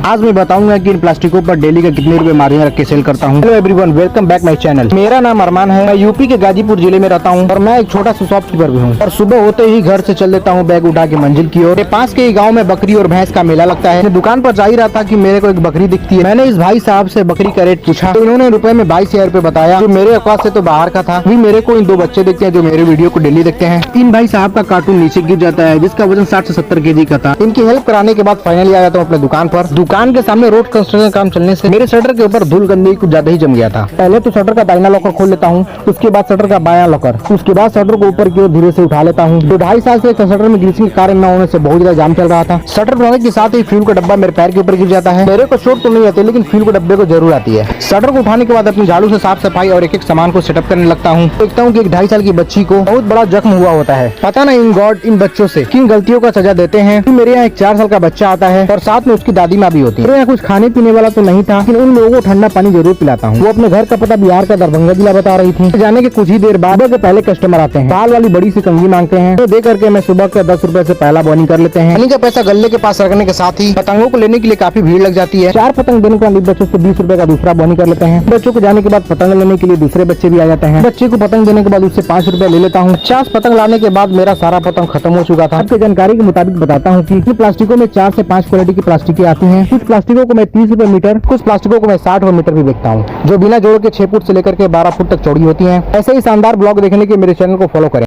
आज मैं बताऊंगा कि इन प्लास्टिकों पर डेली का कितने रुपए मार्जिन रख के सेल करता हूँ। Hello everyone, welcome back my channel. मेरा नाम अरमान है। मैं यूपी के गाजीपुर जिले में रहता हूँ और मैं एक छोटा सा शॉपकीपर भी हूँ। और सुबह होते ही घर से चल देता हूँ बैग उठा के मंजिल की ओर। पास के गाँव में बकरी और भैंस का मेला लगता है। दुकान पर जा ही रहा था कि मेरे को एक बकरी दिखती है। मैंने इस भाई साहब से बकरी का रेट पूछा तो इन्होंने रुपए में 22,000 रुपए बताया, जो मेरे औकात से तो बाहर का था। मेरे को इन दो बच्चे दिखते हैं जो मेरे वीडियो को डेली देखते हैं। इन भाई साहब का कार्टून नीचे गिर जाता है जिसका वजन 60 से 70 केजी का था। इनकी हेल्प कराने के बाद फाइनली आया था अपने दुकान पर। दुकान के सामने रोड कंस्ट्रक्शन काम चलने से मेरे शटर के ऊपर धूल गंदगी कुछ ज्यादा ही जम गया था। पहले तो शटर का दाहिना लॉकर खोल लेता हूँ, उसके बाद शटर का बायां लॉकर, उसके बाद शटर को ऊपर की ओर धीरे से उठा लेता हूँ। तो 2.5 साल से शटर में ग्रीसिंग के कारण न होने से बहुत ज्यादा जाम चल रहा था। शटर उठाने के साथ ही फ्यूल का डब्बा मेरे पैर के ऊपर गिर जाता है। मेरे को चोट तो नहीं आती लेकिन फ्यूल के डब्बे को जरूर आती है। शटर को उठाने के बाद अपनी झाड़ू से साफ सफाई और एक एक सामान को सेटअप करने लगता हूँ। देखता हूँ कि एक 2.5 साल की बच्ची को बहुत बड़ा जख्म हुआ होता है। पता नहीं इन गॉड इन बच्चों से किन गलतियों का सजा देते हैं। मेरे यहाँ एक 4 साल का बच्चा आता है और साथ में उसकी दादी माँ भी होती है। मेरे यहाँ कुछ खाने पीने वाला तो नहीं था लेकिन उन लोगों को ठंडा पानी जरूर पिलाता हूँ। वो अपने घर का पता बिहार का दरभंगा जिला बता रही थी। जाने के कुछ ही देर बाद के पहले कस्टमर आते हैं। बाल वाली बड़ी सी कंघी मांगते हैं तो दे करके मैं सुबह के 10 रुपए से पहला बॉर्निंग कर लेते हैं। पानी का पैसा गले के पास रखने के साथ ही पतंगों को लेने के लिए काफी भीड़ लग जाती है। 4 पतंग देने के बाद बच्चों से 20 रुपए का दूसरा बॉर्निंग कर लेते हैं। बच्चों को जाने के बाद पतंग लेने के लिए दूसरे बच्चे भी आ जाते हैं। बच्चे को पतंग देने के बाद उससे 5 रुपए ले लेता हूँ। 50 पतंग लाने के बाद मेरा सारा पतंग खत्म हो चुका था। आपकी जानकारी के मुताबिक बताता हूँ कि प्लास्टिकों में 4 से 5 क्वालिटी की प्लास्टिकें आती हैं। कुछ प्लास्टिकों को मैं 30 रुपए मीटर, कुछ प्लास्टिकों को मैं 60 रुपए मीटर भी बेचता हूँ, जो बिना जोड़ के 6 फुट से लेकर के 12 फुट तक चौड़ी होती हैं। ऐसे ही शानदार ब्लॉग देखने के मेरे चैनल को फॉलो करें।